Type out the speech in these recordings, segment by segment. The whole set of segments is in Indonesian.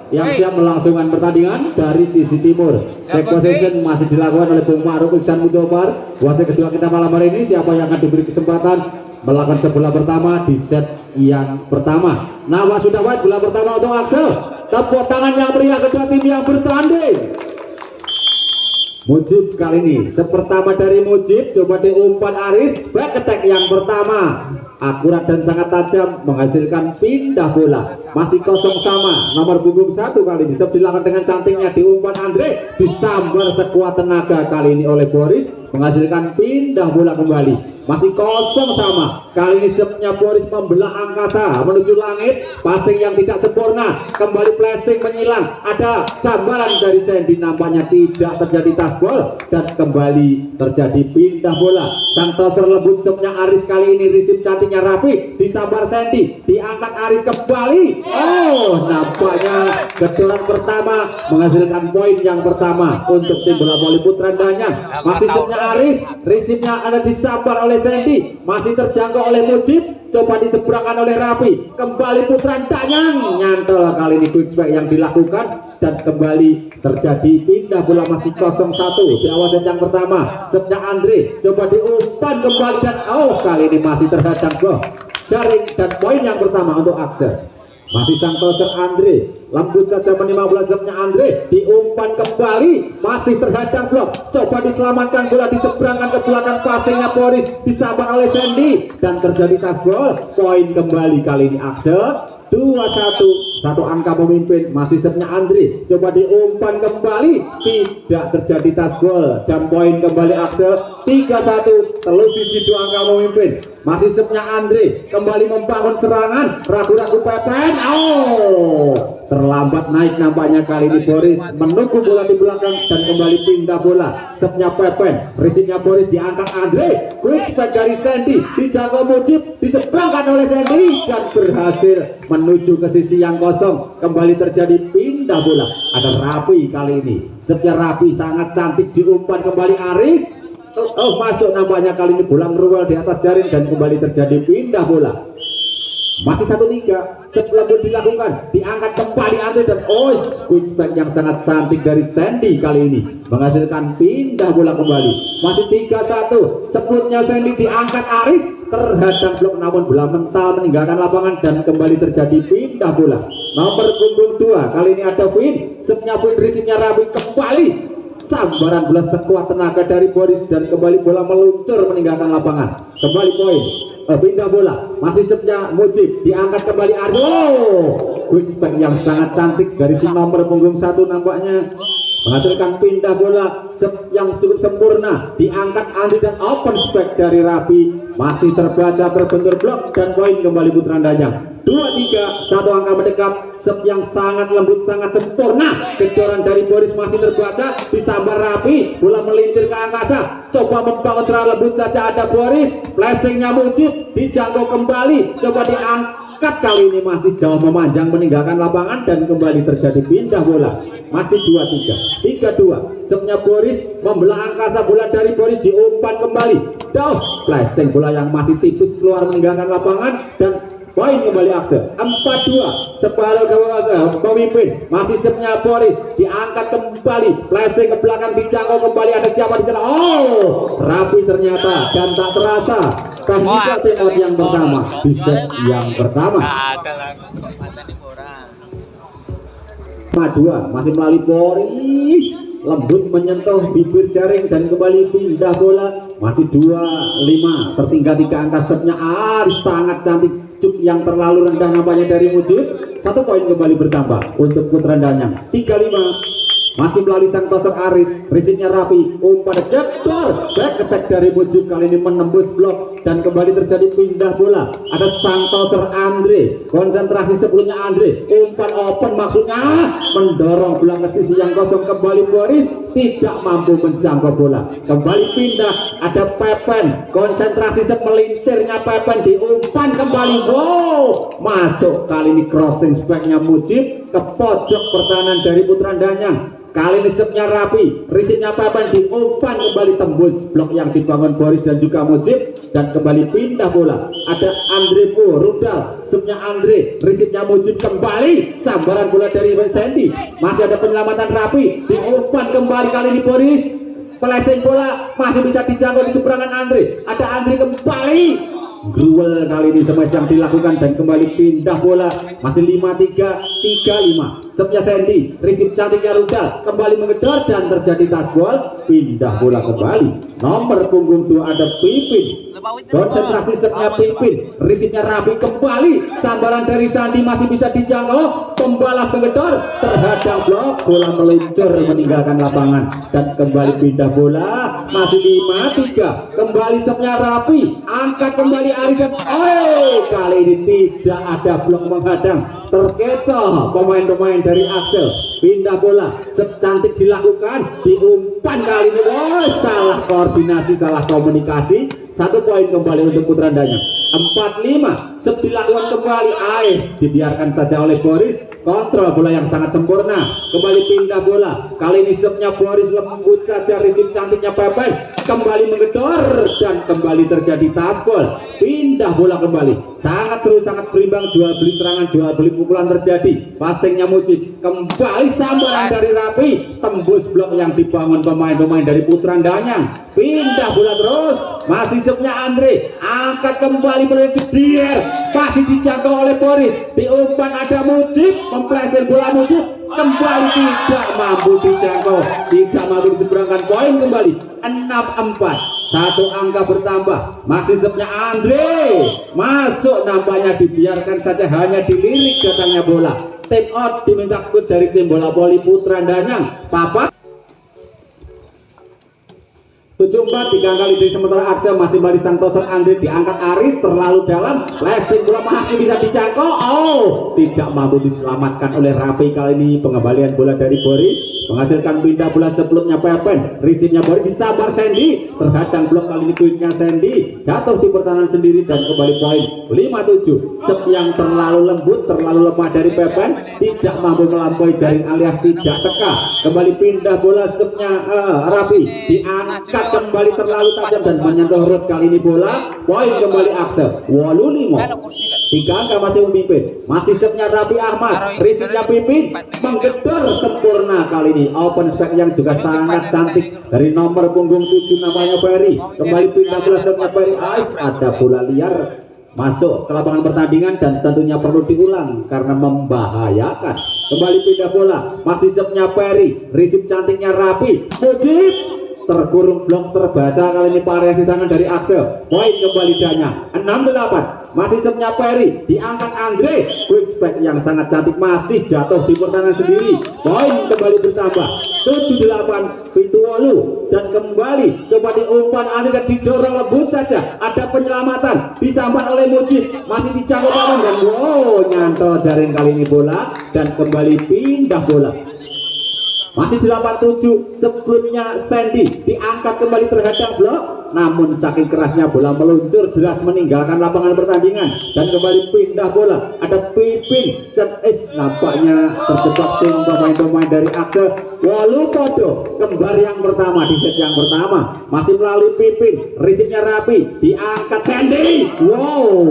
yang siap melangsungkan pertandingan dari sisi timur. Check position masih dilakukan oleh Bung Ma'ruf Iksan Mudofar. Wasit kedua kita malam hari ini, siapa yang akan diberi kesempatan melakukan sebelah pertama di set yang pertama. Nama sudah white, bola pertama untuk Axel. Tepuk tangan yang meriah kedua tim yang bertanding. Mujib kali ini sepertama dari Mujib, coba diumpan Aris, back attack yang pertama akurat dan sangat tajam menghasilkan pindah bola. Masih kosong sama, nomor punggung 1 kali ini dilakukan dengan cantiknya diumpan Andre, disambar sekuat tenaga kali ini oleh Boris menghasilkan pindah bola kembali. Masih kosong sama, kali ini sepnya Boris membelah angkasa menuju langit, passing yang tidak sempurna, kembali flashing menyilang, ada jambaran dari Sandy, nampaknya tidak terjadi tasbol dan kembali terjadi pindah bola. Sang toser lembut sepnya Aris kali ini risip cantiknya rapi, disambar Sandy, diangkat Aris kembali. Oh, nampaknya gedoran pertama menghasilkan poin yang pertama untuk tim bola voli putra Danyang. Masih sepnya Aris, risipnya ada disambar oleh Sandy, masih terjangkau oleh Mujib, coba diseberangkan oleh Rapi, kembali putra Danyang, nyantel kali ini quick strike yang dilakukan dan kembali terjadi pindah bola. Masih 0-1 di awal set yang pertama. Sepnya Andre coba diumpan kembali dan kali ini masih terhadang gol jaring dan poin yang pertama untuk Axel. Masih sang toser Andre, lembut saja menimba bola sepnya Andre, diumpan kembali, masih terhadang blok, coba diselamatkan bola, diseberangkan ke belakang, passingnya Boris, disabar oleh Sandy dan terjadi tasbol, poin kembali kali ini Axel. 2-1, satu angka memimpin. Masih sepnya Andre, coba diumpan kembali, tidak terjadi tasbol dan poin kembali Axel. 3-1, telusih 2 angka memimpin. Masih sepnya Andre, kembali membangun serangan, ragu-ragu Pepen, terlambat naik nampaknya kali ini Boris, menunggu bola di belakang dan kembali pindah bola. Sepnya Pepen, risipnya Boris, diangkat Andre, quick strike dari Sandy, dijangkau Mujib, diseberangkan oleh Sandy dan berhasil menuju ke sisi yang kosong. Kembali terjadi pindah bola, ada Rapi kali ini, sepnya Rapi sangat cantik, diumpan kembali Aris, masuk nampaknya kali ini bola ngerual di atas jaring dan kembali terjadi pindah bola. Masih 1-3, setelah dilakukan, diangkat kembali Andre dan quick strike yang sangat cantik dari Sandy kali ini menghasilkan pindah bola kembali. Masih 3-1, sebelumnya Sandy diangkat Aris, terhadang blok namun bola mental meninggalkan lapangan dan kembali terjadi pindah bola. Nomor punggung 2 kali ini ada Win, sepnya Win, risipnya Rabi, kembali sambaran bola sekuat tenaga dari Boris dan kembali bola meluncur meninggalkan lapangan. Kembali poin, pindah bola. Masih sepnya Mujib, diangkat kembali Arjo, quick strike yang sangat cantik dari si nomor punggung 1 nampaknya menghasilkan pindah bola yang cukup sempurna, diangkat Andi dan open spike dari Rapi, masih terbaca terbentur blok dan poin kembali putra Danyang. 2-3, satu angka mendekat, sep yang sangat lembut, sangat sempurna, kecoran dari Boris masih terbaca, disambar Rapi, bola melintir ke angkasa, coba membangun serangan lembut saja ada Boris, flashingnya Mujib, dijangkau kembali, coba diangkat, kali ini masih jauh memanjang meninggalkan lapangan dan kembali terjadi pindah bola. Masih 2-3, 3-2, sepnya Boris membelah angkasa, bola dari Boris diumpan kembali, flashing bola yang masih tipis keluar meninggalkan lapangan dan poin kembali Axel. 4-2, separuh pemimpin. Masih sepnya Boris, diangkat kembali, flashing ke belakang, dijangkau kembali, ada siapa di sana? Rapi ternyata dan tak terasa teknikal tembak yang pertama di set yang pertama. 5-2, masih melalui Boris, lembut menyentuh bibir jaring dan kembali pindah bola. Masih 2-5, tertinggal 3 angka sepnya Aris, sangat cantik, cuk yang terlalu rendah nampaknya dari Mujib. 1 poin kembali bertambah untuk putra Danyang. 3-5, masih melalui sang toser Aris, risipnya Rapi, umpan jedor, back attack dari Mujib kali ini menembus blok dan kembali terjadi pindah bola. Ada sang toser Andre, konsentrasi sebelumnya Andre, umpan open maksudnya mendorong bola ke sisi yang kosong, kembali Boris tidak mampu menjangkau bola, kembali pindah, ada Pepen, konsentrasi sepelintirnya Pepen, diumpan kembali, masuk kali ini crossing speknya Mujib ke pojok pertahanan dari putra Danyang. Kali ini setnya rapi, risipnya Pepen diumpan kembali tembus blok yang dibangun Boris dan juga Mujib, dan kembali pindah bola. Ada Andre rudal, setnya Andre, risipnya Mujib kembali, sambaran bola dari Sandy. Masih ada penyelamatan rapi, diumpan kembali kali ini Boris. Pelesing bola masih bisa dijangkau di seberangan Andre. Ada Andre kembali. Duel kali ini smash yang dilakukan dan kembali pindah bola. Masih 5-3, 3-5. Sepnya Sandy, risip cantiknya rudal kembali mengedor dan terjadi tasbol. Pindah bola kembali. Nomor punggung 2 ada Pipin. Konsentrasi sepnya Pipin, risipnya rapi kembali. Sambaran dari Sandy masih bisa dijangkau. Pembalas mengedor, terhadap blok, bola meluncur meninggalkan lapangan dan kembali pindah bola. Masih 5-3. Kembali sepnya rapi, angkat kembali Arifin. Kali ini tidak ada blok menghadang, terkecoh pemain-pemain dari Axel. Pindah bola, secantik dilakukan, diumpan kali ini. Salah koordinasi, salah komunikasi. 1 poin kembali untuk Putra Danyang. 4-5. Dilakukan kembali, dibiarkan saja oleh Boris. Kontrol bola yang sangat sempurna. Kembali pindah bola. Kali ini sepnya Boris lembut saja, risip cantiknya Pepen kembali mengedor dan kembali terjadi tasbol. Pindah bola kembali. Sangat seru, sangat berimbang, jual beli serangan, jual beli pukulan terjadi. Passingnya Mujib, kembali sambaran dari rapi, tembus blok yang dibangun pemain-pemain dari Putra Danyang. Pindah bola terus, masih sepnya Andre, angkat kembali menuju Dier, masih dijangkau oleh Boris. Diumpan ada Mujib, mempleset bola Mujib, kembali tidak mampu dijangkau, tidak mampu diseberangkan. Poin kembali 6-4. 1 angka bertambah. Masih sepnya Andre masuk, nampaknya dibiarkan saja, hanya dilirik datangnya bola. Time out diminta kut dari tim bola voli Putra Danyang. Papat 7-4, 3 kali dari sementara Axel, masih balik Santoso. Andre diangkat Aris terlalu dalam, flashing bola masih bisa dijangkau, tidak mampu diselamatkan oleh Rapi. Kali ini pengembalian bola dari Boris menghasilkan pindah bola. Sebelumnya Pepen, risipnya Boris disabar Sandy, terhadang blok. Kali ini quicknya Sandy jatuh di pertahanan sendiri dan kembali poin 5-7. Sep yang terlalu lembut, terlalu lemah dari Pepen, tidak mampu melampaui jaring alias tidak teka. Kembali pindah bola, sepnya Rapi diangkat kembali terlalu tajam dan menyentuh root. Kali ini bola poin kembali Axel. 8-5. 3 angka masih memimpin. Masih sepnya Rapi Ahmad, risipnya Pipin menggedor sempurna. Kali ini open spec yang juga sangat cantik dari nomor punggung 7 namanya Ferry. Kembali pindah bola sepnya Ferry. Ada bola liar masuk ke lapangan pertandingan dan tentunya perlu diulang karena membahayakan. Kembali pindah bola, masih sepnya Ferry, risip cantiknya Rapi. Mujib terkurung blok terbaca. Kali ini variasi serangan dari Axel. Poin kembali Danyang 6-8. Masih sepnya Ferry, diangkat Andre, quick spec yang sangat cantik, masih jatuh di pertahanan sendiri. Poin kembali bertambah 7-8. Pintu Wolu dan kembali coba diumpan Andre dan didorong lembut saja. Ada penyelamatan disampan oleh Mujib, masih dijangkau Paman dan nyantol jaring kali ini bola dan kembali pindah bola. Masih 8-7. Sebelumnya Sandy diangkat kembali terhadap blok, namun saking kerasnya bola meluncur deras meninggalkan lapangan pertandingan dan kembali pindah bola. Ada Pipin, nampaknya terjebak tim pemain-pemain dari Axel. Walupodo kembar yang pertama di set yang pertama, masih melalui Pipin, risipnya Rapi, diangkat Sandy.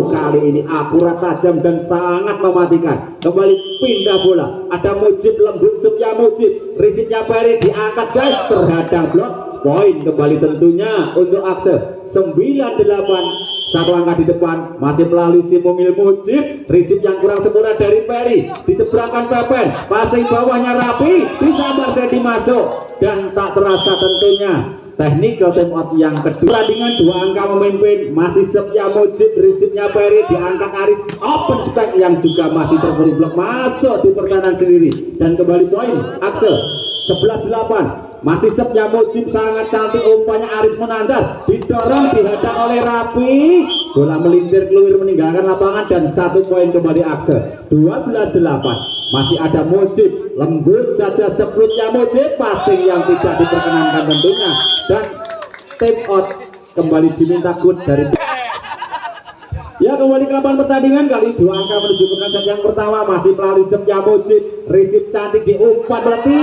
Kali ini akurat, tajam dan sangat mematikan. Kembali pindah bola, ada Mujib lembut, sepnya Mujib, risipnya Ferry diangkat guys, terhadang blok. Poin kembali tentunya untuk Axel. 9-8. 1 angka di depan, masih melalui si Mungil Mujib, risip yang kurang sempurna dari Ferry, diseberangkan Pepen, passing bawahnya Rapi, disambar Sandy masuk dan tak terasa tentunya technical time out yang kedua. Pertandingan 2 angka memimpin, masih sepnya Mujib, risipnya Ferry, diangkat Aris, open spec yang juga masih terkurung blok, masuk di pertahanan sendiri dan kembali poin Axel. 11-8. Masih sepnya Mujib, sangat cantik umpannya Aris menandar, didorong dihadang oleh Rapi, bola melintir keluar meninggalkan lapangan dan 1 poin kembali Axel. 12-8. Masih ada Mujib, lembut saja sebelumnya Mujib, passing yang tidak diperkenankan tentunya dan time out kembali diminta good dari Ya, kembali ke lapangan pertandingan. Kali 2 angka menuju ke set yang pertama. Masih melalui serve-nya Mujib. Receive cantik diumpan berarti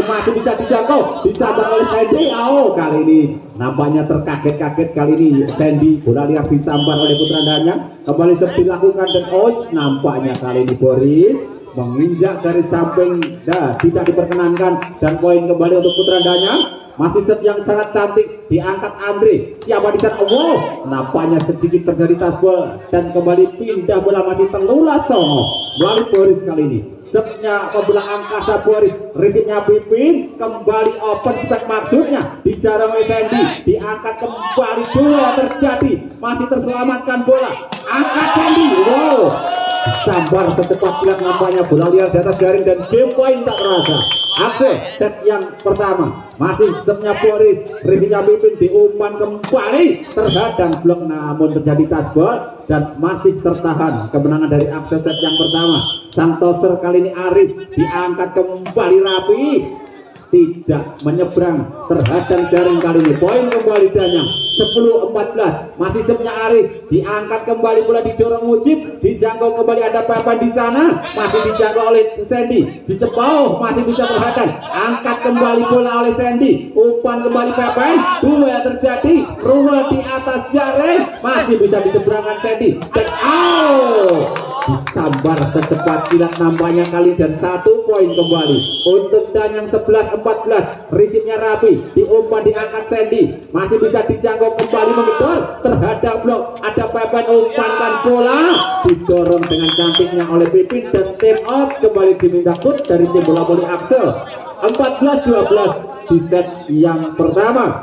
masih bisa dijangkau, disabar oleh Sandy. Kali ini nampaknya terkaget-kaget. Kali ini Sandy bola liar disambar oleh Putra Danyang. Kembali serve dilakukan dan nampaknya kali ini Boris menginjak dari samping, tidak diperkenankan, dan poin kembali untuk Putra Danyang. Masih set yang sangat cantik diangkat Andre. Siapa di sana? Nampaknya sedikit terjadi tasbol dan kembali pindah bola masih terlulas Songo melalui Boris kali ini. Setnya pembelah angkasa Boris, receive-nya Pipin, kembali open spek maksudnya didorong oleh Sandy, diangkat kembali, dua terjadi, masih terselamatkan bola, angkat Sandy, sambar secepat kilat, nampaknya bola liar di atas jaring dan game point tak terasa. Akse set yang pertama masih setnya Boris, receive-nya Pipin, diumpan kembali, terhadang blok namun terjadi tasbol dan masih tertahan kemenangan dari akse set yang pertama. Sang toser kali ini Aris, diangkat kembali rapi, tidak menyeberang, terhadang jaring kali ini. Poin kembali Danyang 10-14. Masih setnya Aris, diangkat kembali bola didorong Mujib, dijangkau kembali, ada Pepen di sana, masih dijangkau oleh Sandy, di sebauh masih bisa terhadang, angkat kembali bola oleh Sandy, umpan kembali Pepen, dua terjadi, Ruel di atas jaring, masih bisa diseberangkan Sandy dan disambar secepat kilat nampaknya kali, dan 1 poin kembali untuk Danyang. 11-14. Receive-nya rapi, diumpan, diangkat Sandy, masih bisa dijangkau kembali, menggedor terhadap blok, ada Pepen, umpankan bola didorong dengan cantiknya oleh Pipin dan time out kembali diminta put dari tim bola voli Axel. 14-12 di set yang pertama.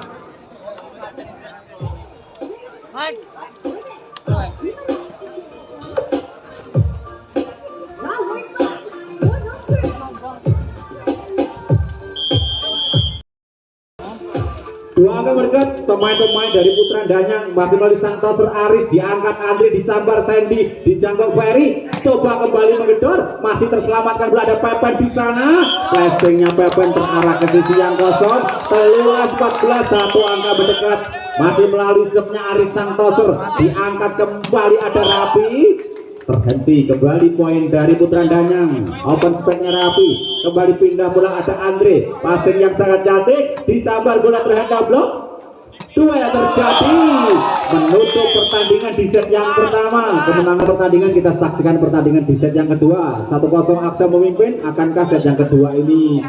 Dua angka berdekat, pemain-pemain dari Putra Danyang masih melalui sang toser Aris, diangkat Andre, disambar Sandy, dijangkau Ferry, coba kembali menggedor, masih terselamatkan bola, ada Pepen di sana, flashingnya Pepen terarah ke sisi yang kosong. 13-14, 1 angka berdekat, masih melalui serve-nya Aris sang toser, diangkat kembali, ada Rapi, terhenti kembali, poin dari Putra Danyang. Open speknya rapi, kembali pindah bola, ada Andre, passing yang sangat cantik, disambar bola terhadap blok, dua yang terjadi, menutup pertandingan di set yang pertama. Kemenangan pertandingan, kita saksikan pertandingan di set yang kedua. 1-0 Axel memimpin. Akankah set yang kedua ini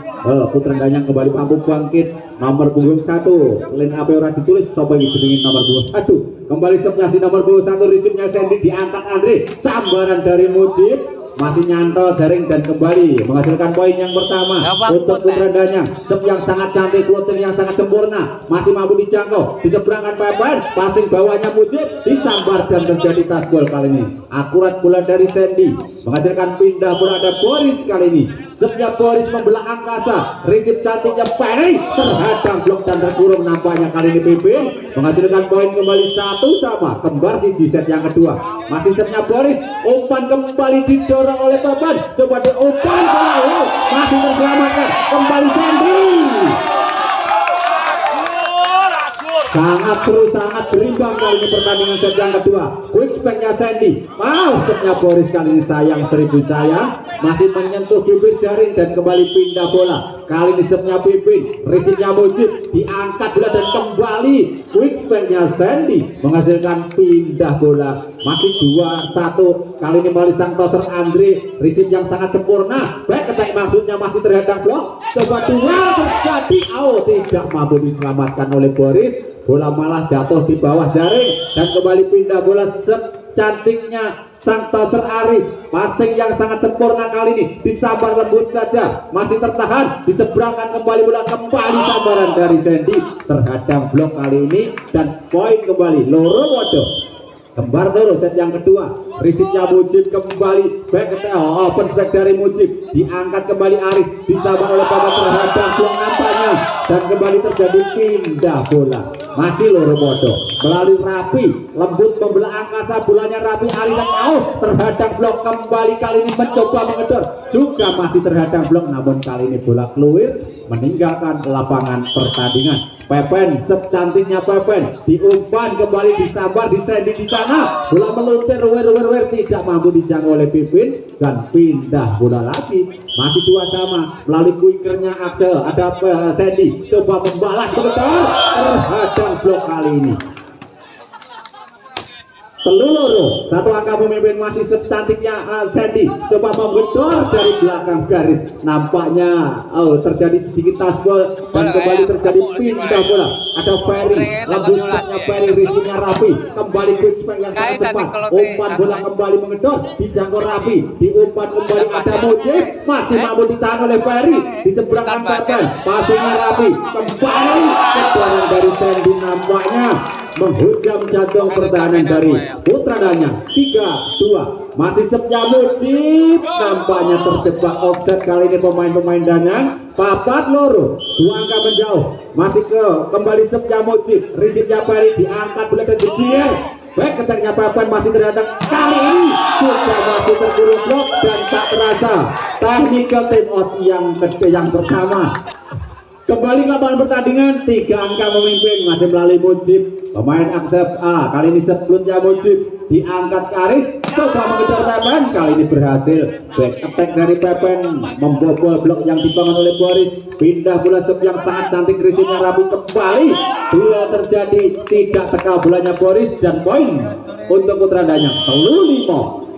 Putra Danyang kembali mampu bangkit? Nomor punggung 1 line up ora ditulis, sobat jenengin nomor 21. Kembali serve-nya si nomor 21, receive-nya Sandy, diangkat Andre, sambaran dari Mujib, masih nyantol jaring dan kembali menghasilkan poin yang pertama untuk Putra Danyang. Serve yang sangat cantik, floating yang sangat sempurna, masih mampu dijangkau, diseberangkan Pepen, passing bawahnya Mujib, disambar dan terjadi tasbol kali ini. Akurat bola dari Sandy menghasilkan pindah bola, ada Boris kali ini. Serve-nya Boris membelah angkasa, receive cantiknya Penny, terhadang blok dan terkurung, nampaknya kali ini Pipin menghasilkan poin kembali 1-1, kembar si di set yang kedua. Masih serve-nya Boris, umpan kembali didorong oleh Pepen, coba diumpan, masih terselamatkan kembali Sandy. Sangat seru, sangat berimbang kali ini pertandingan set yang kedua. Quick speknya Sandy, setnya Boris kali ini sayang, seribu sayang, masih menyentuh bibir jaring dan kembali pindah bola. Kali ini setnya Pipin, receive-nya Mujib, diangkat bola dan kembali quick speknya Sandy menghasilkan pindah bola. Masih 2-1, kali ini melalui sang toser Andre, receive yang sangat sempurna, back attack maksudnya, masih terhadap blok, coba dua terjadi, tidak mampu diselamatkan oleh Boris, bola malah jatuh di bawah jaring dan kembali pindah bola. Cantiknya sang toser Aris, passing yang sangat sempurna kali ini, disambar lembut saja, masih tertahan, diseberangkan kembali bola, kembali sambaran dari Sandy terhadap blok kali ini dan poin kembali Loro Wodo. Kembar terus set yang kedua, receive-nya Mujib kembali, back open strike dari Mujib, diangkat kembali Aris, disabar oleh Bapak terhadap blok nampaknya, dan kembali terjadi pindah bola. Masih loro podo melalui Rapi, lembut membelah angkasa, bolanya Rapi, Ari dan terhadap blok, kembali kali ini mencoba mengedor, juga masih terhadap blok, namun kali ini bola keluar meninggalkan lapangan pertandingan. Pepen, secantiknya Pepen, diumpan kembali, disabar, disending di sana, bola meluncur, tidak mampu dijangkau oleh Pipin, dan pindah bola lagi. Masih dua sama melalui kuikernya Axel, ada Sandy coba membalas kebetulan terhadap blok kali ini. Peluru satu angka pemimpin masih secantiknya Sandy coba menggedor dari belakang garis, nampaknya terjadi sedikit tasbol dan kembali terjadi pindah bola. Ada Ferry, lembutnya Ferry, risinya Rapi, kembali quick spike yang sangat cepat, umpan bola kembali menggedor, dijangkau Rapi, diumpan kembali ada Mujib, masih mampu ditahan oleh Ferry, di seberang Pepen, passingnya Rapi, kembali kedoran dari Sandy, nampaknya menghujam jantung pertahanan dari Putra Danyang. 3-2 masih Sepnya Mujib, nampaknya terjebak offset kali ini pemain-pemain Danyang. Papat loro, dua angka menjauh, masih kembali Sepnya Mujib, risipnya Peri, diangkat bola dan jedier, back keteknya Papan masih terhadap, kali ini juga masih terkurung blok dan tak terasa technical time out yang pertama. Kembali ke lapangan pertandingan, 3 angka memimpin masih melalui Mujib, pemain Aksep A, kali ini sebelumnya Mujib, diangkat Karis, coba mengejar Pepen, kali ini berhasil, back attack dari Pepen, membobol blok yang dibangun oleh Boris, pindah bola yang sangat cantik, risinya Rapi, kembali, bola terjadi, tidak teka bolanya Boris, dan poin untuk Putra Danyang, 35.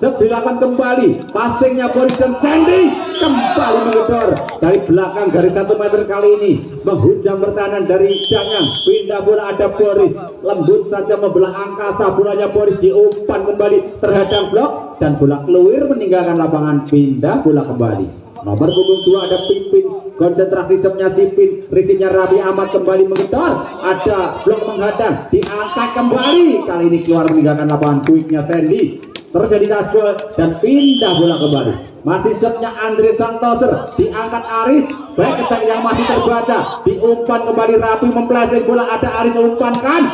Dilakukan kembali, passingnya Boris dan Sandy kembali mengedor dari belakang garis 1 meter, kali ini menghujam pertahanan dari Danyang, pindah bola ada Boris, lembut saja membelah angkasa, bolanya Boris diumpan kembali terhadap blok dan bola keluar meninggalkan lapangan, pindah bola kembali. Nomor punggung 2 ada Pipin, konsentrasi sepnya Sipin, risipnya Rabi Ahmad kembali mengedor, ada blok menghadang, diangkat kembali, kali ini keluar meninggalkan lapangan, quicknya Sandy, terjadi tasbol dan pindah bola kembali. Masih setnya Andre Santoser, diangkat Aris, baik ketek yang masih terbaca, diumpan kembali Rapi, mempleset bola, ada Aris umpankan,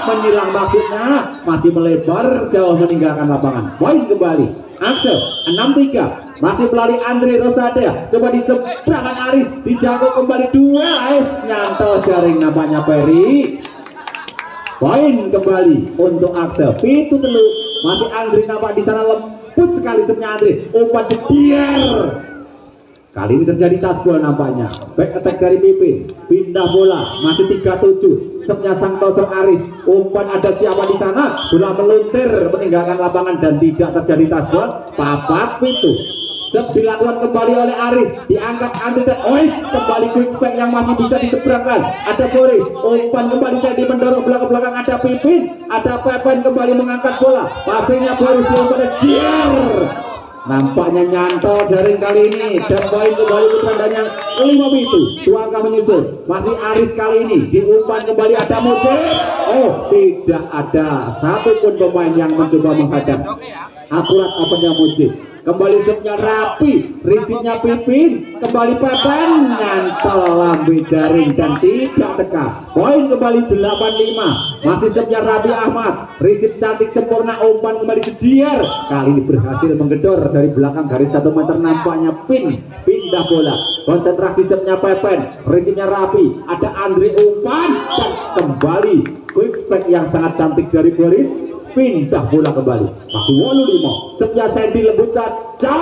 menyilang maksudnya, masih melebar jauh meninggalkan lapangan, poin kembali. Axel 6-3 masih melalui Andre Rosada, coba di seberangan Aris, dijangkau kembali, dua nyantol jaring nampaknya Peri, poin kembali untuk Axel. Pitu telu masih Andre, nampak di sana lembut sekali sepnya Andre, umpan jedier, kali ini terjadi tasbol nampaknya, back attack dari Pipin, pindah bola masih 37 sepnya Santoser Aris, umpan ada siapa di sana, bola meluntir meninggalkan lapangan dan tidak terjadi tasbol. Papat pitu dilakukan kembali oleh Aris, diangkat Andre dan kembali quick spike yang masih bisa diseberangkan, ada Boris, umpan kembali Sandy mendorong belakang, ada Pipin, ada Pepen kembali mengangkat bola, passingnya Boris diumpan Dier, nampaknya nyantol jaring kali ini dan poin kembali Putra Danyang 5 itu, 2 angka menyusul, masih Aris kali ini, diumpan kembali ada Mujib, tidak ada satupun pemain yang mencoba menghadang, akurat opennya Mujib. Kembali setnya Rapi, risipnya Pipin, kembali Pepen, nyantol lambe jaring dan tidak teka, poin kembali 85, masih setnya Rapi Ahmad, risip cantik sempurna, umpan kembali ke Dier, kali ini berhasil menggedor dari belakang garis 1 meter, nampaknya pindah bola, konsentrasi setnya Pepen, risipnya Rapi, ada Andre umpan dan kembali quick spike yang sangat cantik dari Boris, pindah bola kembali, masih 85 sepnya Sandy lembut saja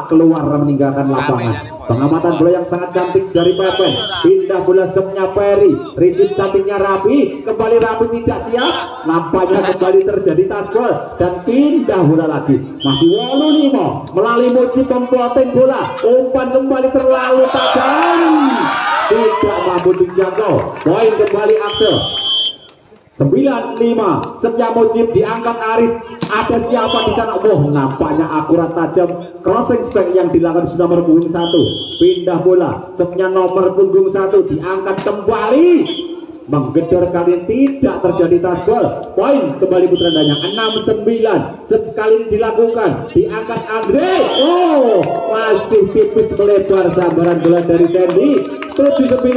keluar meninggalkan lapangan. Pengamatan bola yang sangat cantik dari Pepen, pindah bola sepnya Peri, risip cantiknya Rapi, kembali Rapi tidak siap, nampaknya kembali terjadi tasbol dan pindah bola lagi, masih 85 melalui Mujib memplotting bola, umpan kembali terlalu tajam, tidak mampu dijangkau, poin kembali Axel. 95 sepnya Mujib, diangkat Aris, ada siapa di sana, nampaknya akurat tajam, crossing spike yang dilakukan nomor punggung 1, pindah bola sepnya nomor punggung 1, diangkat kembali, menggedor kali ini tidak terjadi touch ball. Poin kembali Putra Danyang 6-9. Sekali ini dilakukan, diangkat Andre. Oh, masih tipis melebar sambaran bola dari Sandy. 7-9.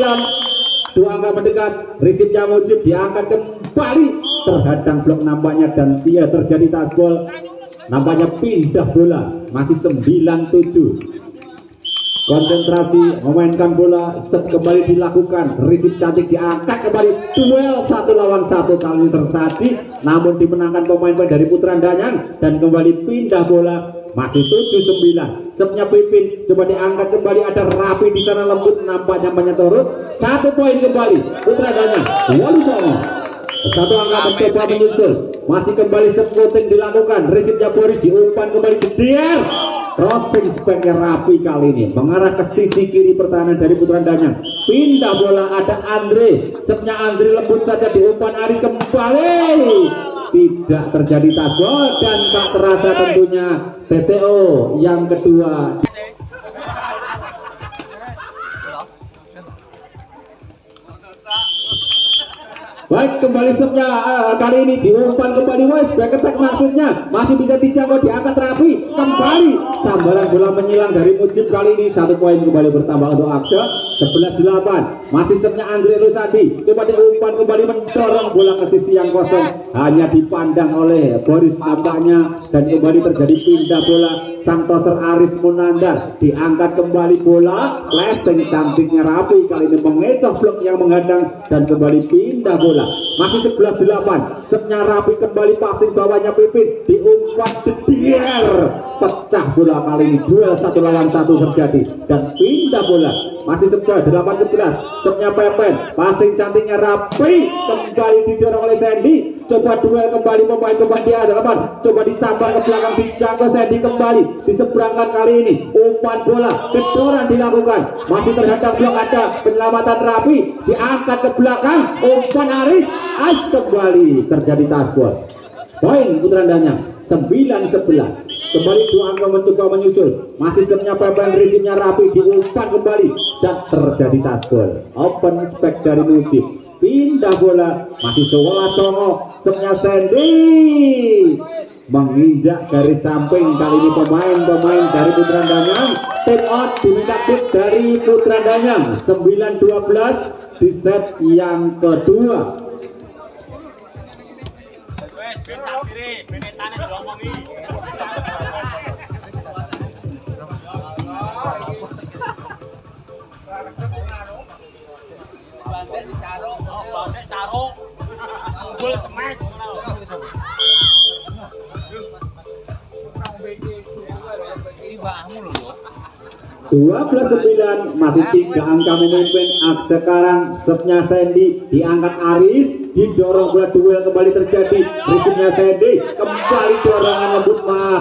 Dua angka mendekat, resipnya Mujib diangkat kembali, terhadang blok nampaknya dan dia terjadi touch ball. Nampaknya pindah bola, masih 9-7. Konsentrasi memainkan bola, kembali dilakukan, resip cantik diangkat kembali, duel 1 lawan 1 kali ini tersaji, namun dimenangkan pemain-pemain dari Putra Danyang dan kembali pindah bola, masih 7-9. Sepnya Pipin coba diangkat kembali, ada Rapi di sana lembut, nampaknya menyetorut. 1 poin kembali Putra Danyang. Walu Songo. Satu angka mencoba menyusul, masih kembali seputing dilakukan, resipnya Boris diumpan kembali jedier. Crossing speknya Rapi kali ini mengarah ke sisi kiri pertahanan dari Putra Danyang. Pindah bola, ada Andre, sepnya Andre lembut saja diumpan Aris kembali. Tidak terjadi touch ball dan tak terasa tentunya TTO yang kedua. Baik, kembali sepnya kali ini diumpan kembali West, back attack maksudnya, masih bisa dijangkau, diangkat Rapi kembali, sambaran bola menyilang dari Mujib kali ini. 1 poin kembali bertambah untuk Aksa. 11-8. Masih sepnya Andre Rusadi, coba diumpan kembali, mendorong bola ke sisi yang kosong, hanya dipandang oleh Boris nampaknya dan kembali terjadi pindah bola. Sang toser Aris Munandar diangkat kembali bola, flashing cantiknya Rapi kali ini mengecoh blok yang menghadang dan kembali pindah bola. Masih 11-8. Sepnya Rapi kembali, passing bawahnya Pipin, diumpan jedier, pecah bola kali ini, duel 1 lawan 1 terjadi dan pindah bola. Masih 8-11. Sepnya Pepen, passing cantiknya Rapi kembali didorong oleh Sandy, coba duel kembali pemain di hadapan, coba disambar ke belakang, dijangkau Sandy kembali, diseberangkan kali ini, umpan bola, gedoran dilakukan, masih terhadap blok, ada penyelamatan Rapi, diangkat ke belakang, umpan Aris, kembali terjadi touch ball. Poin Putra Danyang 9-11. Kembali 2 angka mencoba menyusul, masih sepnya Pepen, resipnya Rapi, diumpan kembali dan terjadi touch ball. Open spek dari Mujib, pindah bola, masih 11 Songo, sepnya Sandy menginjak garis samping kali ini pemain dari Putra Danyang. Tip out diminta kick dari Putra Danyang. 9-12 di set yang kedua. Gol smash. 12-9, masih 3 angka memimpin. Sekarang setnya Sandy diangkat Aris, didorong bola, duel kembali terjadi, resipnya Sandy kembali, dorongan lembut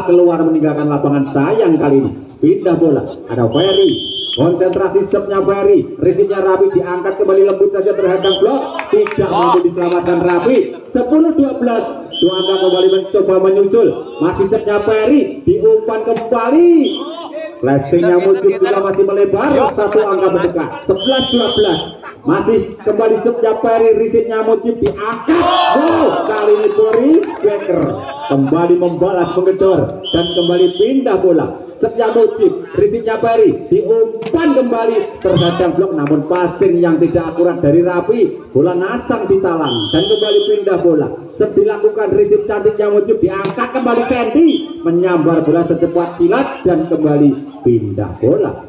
keluar meninggalkan lapangan, sayang kali ini. Pindah bola, ada Ferry, konsentrasi sepnya Ferry, resipnya Rapi, diangkat kembali lembut saja terhadap blok, tidak mampu diselamatkan Rapi. 10-12, 2 angka kembali mencoba menyusul, masih sepnya Ferry, diumpan kembali, flashingnya Mujib juga masih melebar, 1 angka mendekat. 11-12, masih kembali sepnya Ferry, resipnya Mujib diangkat. Wow, kali ini Boris Becker kembali membalas, menggedor dan kembali pindah bola. Sepnya Mujib, resipnya Ferry, diumpan kembali terhadap blok, namun passing yang tidak akurat dari Rapi, bola nasang di talang dan kembali pindah bola. Dilakukan resip cantiknya Mujib, diangkat kembali Sandy, menyambar bola secepat kilat dan kembali pindah bola.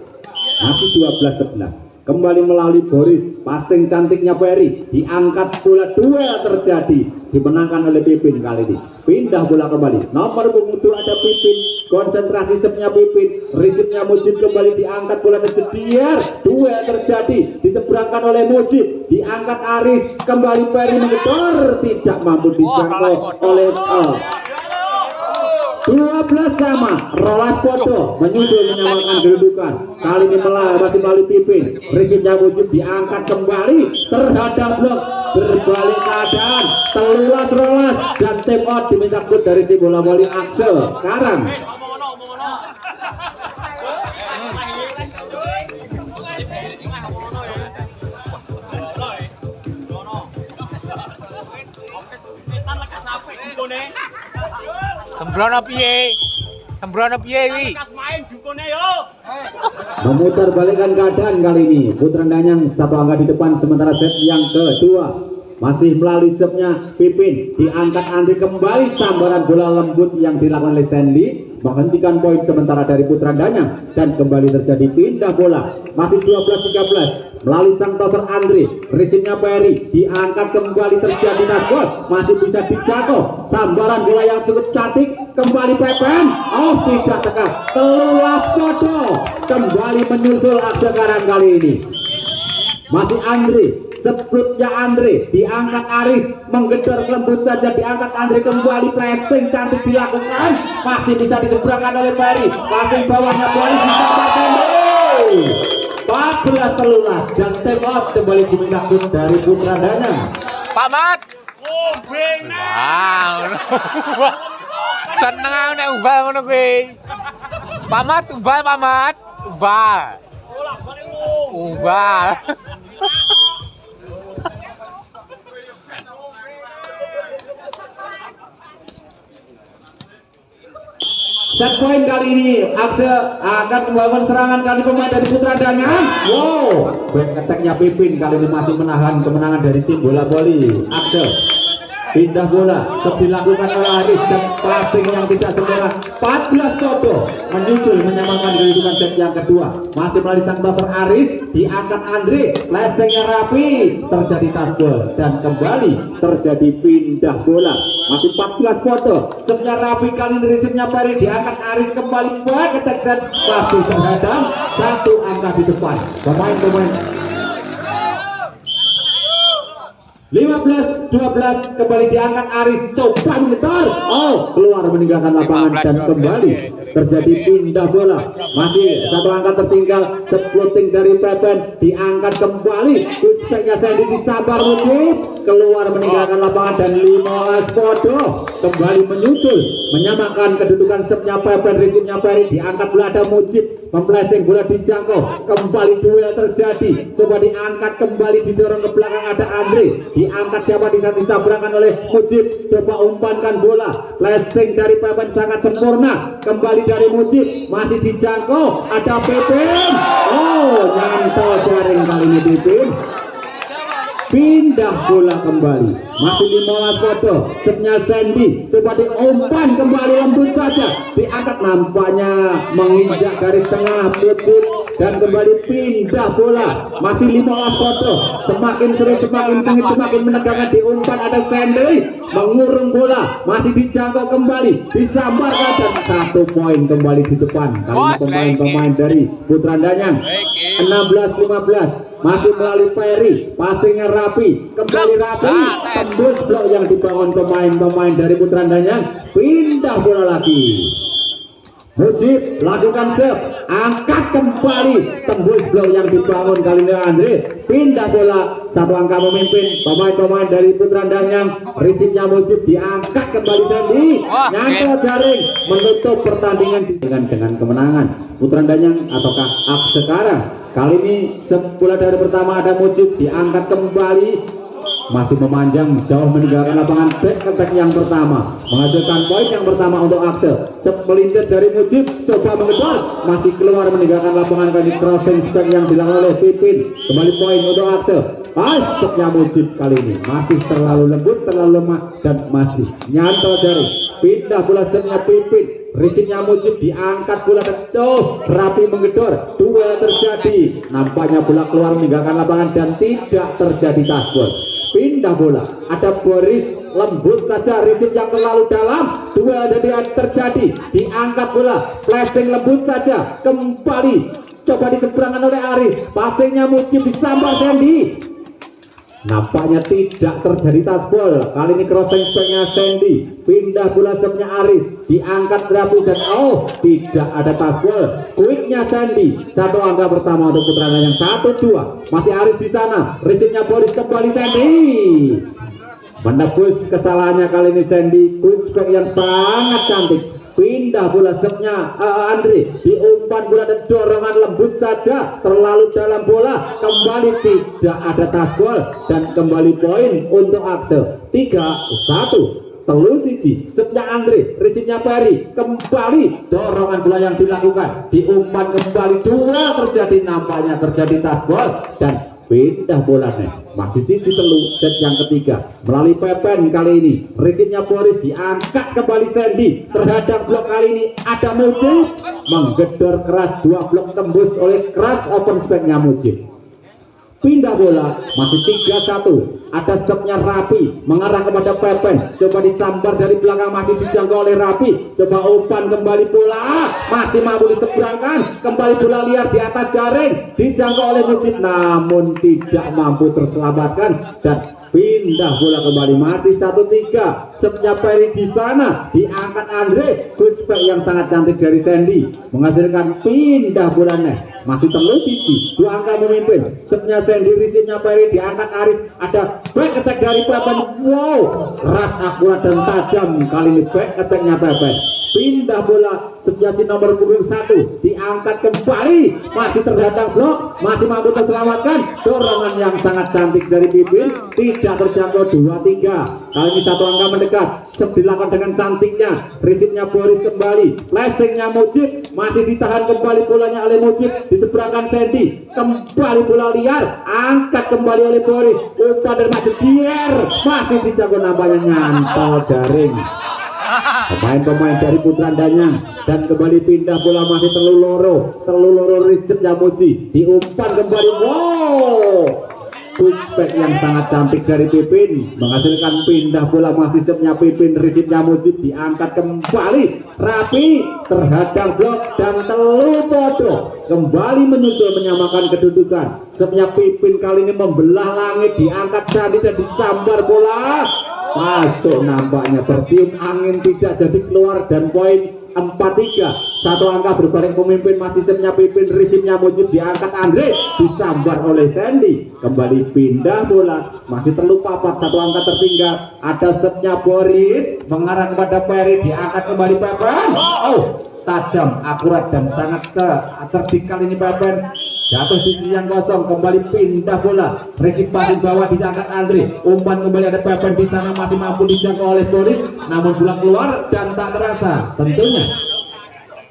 Masih 12-11. Kembali melalui Boris, passing cantiknya Ferry, diangkat bola, duel terjadi, dimenangkan oleh Pipin kali ini. Pindah bola kembali, nomor punggung 2 ada Pipin, konsentrasi sepnya Pipin, resipnya Mujib kembali, diangkat bola terjedier, duel terjadi, diseberangkan oleh Mujib, diangkat Aris, kembali Ferry menggedor, tidak mampu dijangkau oleh 12 sama. Rolas Podo menyusul menyamakan kedudukan. Kali ini masih melalui Pipin, resipnya Mujib diangkat kembali terhadap blok, berbalik keadaan, telulas Rolas dan tip out diminta kut dari tim bola voli Axel. Sekarang Sembrono piye? Sembrono piye wi? Memutar balikkan keadaan kali ini. Putra Danyang satu angka di depan sementara set yang kedua masih melalui serve-nya Pipin, diangkat Andri kembali, sambaran bola lembut yang dilakukan oleh Sandy menghentikan poin sementara dari Putra Danyang dan kembali terjadi pindah bola. Masih 12-13 melalui sang toser Andri, receive-nya Perry, diangkat kembali terjadi naskot, masih bisa dijangkau, sambaran bola yang cukup cantik, kembali Pepen, oh tidak tekan, telulas foto, kembali menyusul aksi sekarang kali ini. Masih Andri, sebelumnya Andre, diangkat Aris, menggedor lembut saja, diangkat Andre kembali, pressing cantik dilakukan, masih bisa diseberangkan oleh Perry, passing bawahnya Boris bisa Sandy, 14 telulas dan take out kembali diminta dari Putra Danyang. Pak Mat. Wow. Seneng nek ubal ngono kuwi. Pak Mat ubal, Pak Mat. Ubal. Ubal. Set point kali ini Akse akan membangun serangan kali pemain dari Putra Danyang. Wow, back attack-nya Pipin kali ini masih menahan kemenangan dari tim bola voli. Akse pindah bola dilakukan oleh Aris dan passing yang tidak sempurna. 14 foto menyusul menyamakan kedudukan set yang kedua. Masih melalui sang toser Aris, diangkat Andre, lesengnya rapi, terjadi tasbol dan kembali terjadi pindah bola. Masih 14 foto, setnya rapi kali ini receive-nya Perry, diangkat Aris kembali back attack dan masih terhadap satu angka di depan. Pemain-pemain 15-12 kembali diangkat Aris, coba mengetar, oh keluar meninggalkan lapangan dan kembali terjadi pindah bola. Masih satu angka tertinggal, seploting dari Pepen, diangkat kembali, quickback-nya Sandy disabar Mujib, keluar meninggalkan lapangan dan 15 foto kembali menyusul menyamakan kedudukan serve-nya Pepen, receive-nya Perry, diangkat bola ada Mujib, memblessing bola dijangkau, kembali duel terjadi, coba diangkat kembali, didorong ke belakang ada Andre, diangkat siapa disabarkan oleh Mujib, coba umpankan bola, blessing dari Pepen sangat sempurna, kembali dari Mujib, masih dijangkau, ada Pipin, oh nyantol jaring kali ini Pipin, pindah bola kembali, masih 15 foto, setnya Sandy, coba diumpan kembali lembut saja, diangkat nampaknya menginjak garis tengah Mujib dan kembali pindah bola, masih 15 foto, semakin seru semakin sengit semakin menegangkan, diumpan ada Sandy, mengurung bola, masih dijangkau kembali, disambarkan dan satu poin kembali di depan. Kali ini pemain-pemain dari Putra Danyang 16-15 masih melalui Perry, passingnya rapi, kembali rapi, tembus blok yang dibangun pemain-pemain dari Putra Danyang, pindah bola lagi. Mujib lakukan serve, angkat kembali, tembus blok yang dibangun kali ini Andre, pindah bola, satu angka memimpin pemain-pemain dari Putra Danyang, receive-nya Mujib, diangkat kembali Sandy, nyangkut jaring, menutup pertandingan dengan kemenangan Putra Danyang ataukah up sekarang. Kali ini bola dari pertama ada Mujib, diangkat kembali, masih memanjang jauh meninggalkan lapangan, back attack yang pertama menghasilkan poin yang pertama untuk Axel. Sepelintir dari Mujib, coba mengejar, masih keluar meninggalkan lapangan kali crossing spek yang dilakukan oleh Pipin, kembali poin untuk Axel. Asapnya Mujib kali ini masih terlalu lembut, terlalu lemah dan masih nyantol dari pindah bola setnya Pipin, receive-nya Mujib, diangkat bola dan rapi menggedor, duel terjadi, nampaknya bola keluar meninggalkan lapangan dan tidak terjadi touchball. Pindah bola, ada Boris, lembut saja, receive yang terlalu dalam, duel terjadi, diangkat bola, flashing lembut saja, kembali coba diseberangkan oleh Aris, passingnya Mujib disambar Sandy, nampaknya tidak terjadi touchball. Kali ini crossing speknya Sandy, pindah bola serve-nya Aris, diangkat rapi dan tidak ada touchball. Quicknya Sandy, satu angka pertama untuk Putra Danyang, 1-2. Masih Aris di sana, receive-nya Boris, kembali Sandy, menebus kesalahannya kali ini Sandy, quick spek yang sangat cantik, pindah bola serve-nya Andre, diumpan bola dan dorongan lembut saja, terlalu dalam bola, kembali tidak ada touchball dan kembali poin untuk Axel. 3-1. telu siji, sepnya Andre, resipnya Peri, kembali dorongan bola yang dilakukan, diumpan kembali, duel terjadi, nampaknya terjadi tasbol dan pindah bolanya. Masih siji telu set yang ketiga melalui Pepen. Kali ini resipnya Boris, diangkat kembali Sandy, terhadap blok kali ini ada Mujib, menggedor keras, dua blok tembus oleh keras open spec-nya Mujib. Pindah bola, masih 3-1, ada sepnya Rapi mengarah kepada Pepen, coba disambar dari belakang, masih dijangkau oleh Rapi, coba umpan kembali bola, masih mampu diseberangkan, kembali bola liar di atas jaring, dijangkau oleh Mujib namun tidak mampu terselamatkan dan pindah bola kembali. Masih 1-3, sepnya Peri di sana, diangkat Andre, good spec yang sangat cantik dari Sandy, menghasilkan pindah bolanya. Masih telu siji, dua angka memimpin, sepnya Sandy, risipnya Peri, diangkat Aris, ada back attack dari Pepen. Wow, keras, akurat dan tajam kali ini back attacknya Pepen. Pindah bola, sepnya si nomor punggung 1, diangkat kembali, masih terhadap blok, masih mampu terselamatkan, dorongan yang sangat cantik dari Pipin, tidak terjangkau. 2-3, kali ini satu angka mendekat, dilakukan dengan cantiknya, risipnya Boris kembali, flashingnya Mujib, masih ditahan kembali bolanya oleh Mujib, diseberangkan Sandy, kembali bola liar, angkat kembali oleh Boris, umpan dari Majid Dier, masih dijangkau, nampaknya nyantol jaring pemain-pemain dari Putra Danyang, dan kembali pindah bola, masih telu loro risipnya Muji, diumpan kembali. Wow, touchback yang sangat cantik dari Pipin, menghasilkan pindah bola, masih sepnya Pipin, risipnya Mujib, diangkat kembali Rapi terhadap blok dan telu podo, kembali menyusul menyamakan kedudukan. Sepnya Pipin kali ini membelah langit, diangkat Sandi dan disambar bola, masuk, nampaknya tertiup angin, tidak jadi keluar dan poin 4-3, satu angka berbalik pemimpin. Masih sepnya Pipin, risipnya Mujib, diangkat Andre, disambar oleh Sandy, kembali pindah bola, masih telu papat, satu angka tertinggal, ada sepnya Boris mengarah kepada Peri, diangkat kembali Pepen. Oh, tajam, akurat dan sangat cerdik kali ini Pepen, jatuh di sisi yang kosong, kembali pindah bola, resip pasir bawah, diangkat Andre, umpan kembali, ada Pepen di sana, masih mampu dijangkau oleh Boris, namun bola keluar dan tak terasa tentunya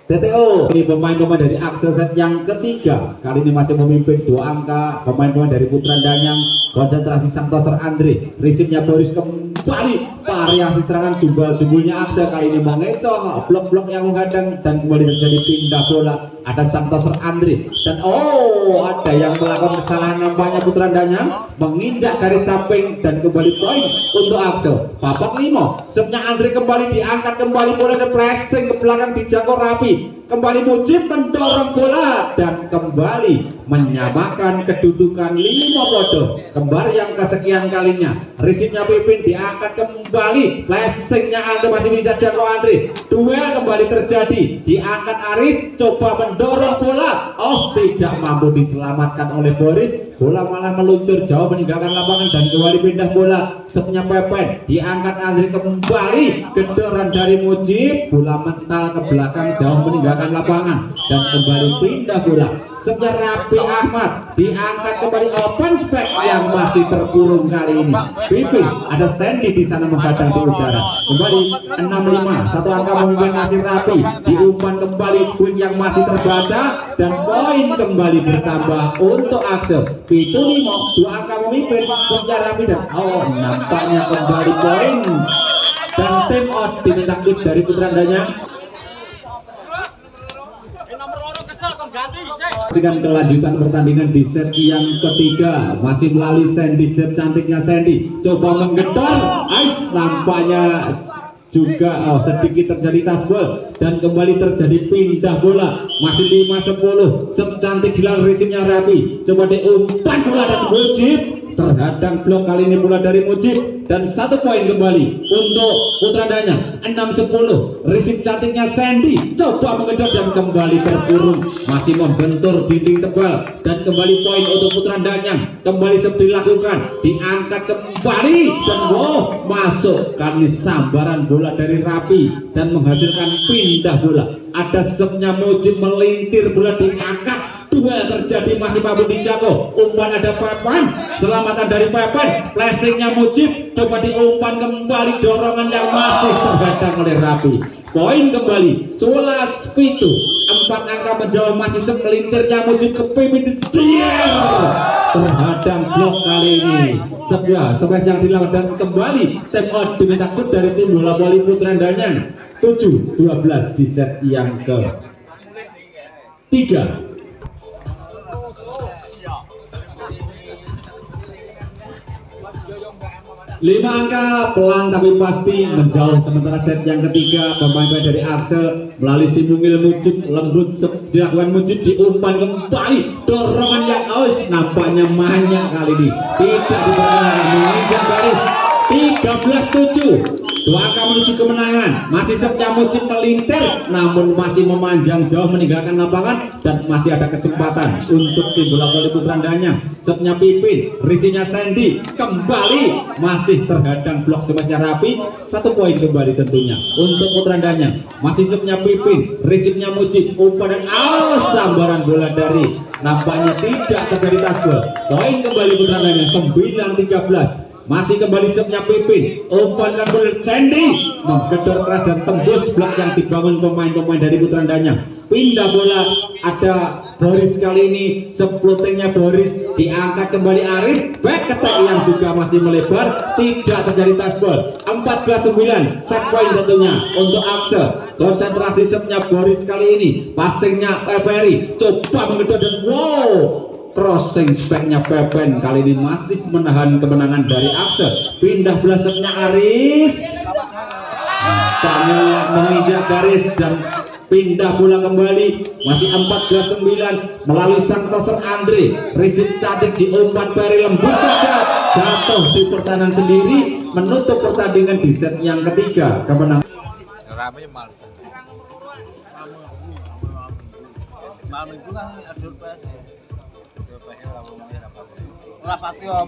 TTO. Ini pemain-pemain dari Axel set yang ketiga, kali ini masih memimpin dua angka, pemain-pemain dari Putra Danyang, konsentrasi Santoser Andre, risipnya Boris kembali, variasi serangan jumbul-jumbulnya Axel, kali ini mengecoh blok-blok yang menghadang dan kembali terjadi pindah bola, ada Santoser Andre, dan oh, ada yang melakukan kesalahan, nampaknya Putra Danyang menginjak garis samping dan kembali poin untuk Axel. Papak 5, sepnya Andre kembali, diangkat kembali bola dan pressing ke belakang, dijangkau Rapi, kembali Mujib mendorong bola dan kembali menyamakan kedudukan 5 podo, kembar yang kesekian kalinya. Risipnya Pipin, diangkat kembali, flashingnya Andre, masih bisa jangkau Andre, duel kembali terjadi, diangkat Aris, coba mendorong bola, oh, tidak mampu diselamatkan oleh Boris, bola malah meluncur jauh meninggalkan lapangan dan kembali pindah bola. Sepnya Pepen, diangkat Andre kembali, gedoran dari Mujib, bola mental ke belakang jauh meninggalkan lapangan dan kembali pindah bola. Sepnya Rapi Ahmad, diangkat kembali open spec yang masih terkurung kali ini. Pipin, ada Sandy di sana menghadang di udara, kembali 6-5, satu angka memimpin masih Rapi, diumpan kembali wing yang masih terbaca dan poin kembali bertambah untuk Axel. Itu 5, dua angka memimpin Sepnya Rapi dan oh, nampaknya kembali poin dan tim out, diminta tip dari Putra Danyang. Saksikan kelanjutan pertandingan di set yang ketiga, masih melalui Sandy, set cantiknya Sandy, coba menggedor, nampaknya juga sedikit terjadi tasbol dan kembali terjadi pindah bola, masih 5-10, cantik hilang risipnya Rapi, coba diumpan bola dan Mujib terhadang blok, kali ini bola dari Mujib dan 1 poin kembali untuk Putra Danyang. 6-10, risip cantiknya Sandy, coba mengejar dan kembali terkurung, masih membentur dinding tebal dan kembali poin untuk Putra Danyang. Kembali seperti dilakukan, diangkat kembali dan wow, masuk, kali sambaran bola dari Rapi dan menghasilkan pindah bola. Ada sepnya Mujib melintir, bola diangkat duel terjadi masih mampu dijangkau. Umpan ada Pepen, selamatan dari Pepen, flashingnya Mujib, coba diumpan kembali, dorongan yang masih terhadang oleh Rapi. Poin kembali 11-7, 4 angka menjauh, masih semelintirnya Mujib ke Pimpin terhadang blok kali ini. Sebuah smash yang dilakukan dan kembali time out diminta kut dari tim bola voli Putra Danyang. 7-12 di set yang ke 3. 5 angka pelan tapi pasti menjauh. Sementara set yang ketiga pemain dari Akse melalui si Mungil Mujib, lembut dilakukan Mujib, diumpan kembali, dorongan yang aus nampaknya banyak kali ini tidak diperkenalkan, menginjak garis. 13-7, 2 angka menuju kemenangan. Masih setnya Mujib melintir namun masih memanjang jauh meninggalkan lapangan dan masih ada kesempatan untuk tim bola voli Putra Danyang. Setnya Pipin, risinya Sandy, kembali masih terhadang blok smashnya Rapi. 1 poin kembali tentunya untuk Putra Danyang. Masih setnya Pipin, risipnya Mujib, umpan dan sambaran bola dari nampaknya tidak terjadi tasbol. Poin kembali Putra Danyang 9-13. Masih kembali setnya Pipin, umpan kan Sandy menggedor keras dan tembus blok yang dibangun pemain-pemain dari Putra Danyang. Pindah bola ada Boris kali ini, seplutingnya Boris diangkat kembali Aris, back attack yang juga masih melebar, tidak terjadi touchball. 14-9, set point tentunya untuk Akse. Konsentrasi setnya Boris kali ini, passingnya Peperi, coba menggedor dan wow, crossing speknya Pepen kali ini masih menahan kemenangan dari Akse. Pindah bola setnya Aris, nampaknya menginjak garis dan pindah bola kembali. Masih 14-9 melalui sang toser Andre, risip cantik diumpan Peri, lembut saja jatuh di pertahanan sendiri, menutup pertandingan di set yang ketiga. Kemenangan malam itu kan adur PS rapati apa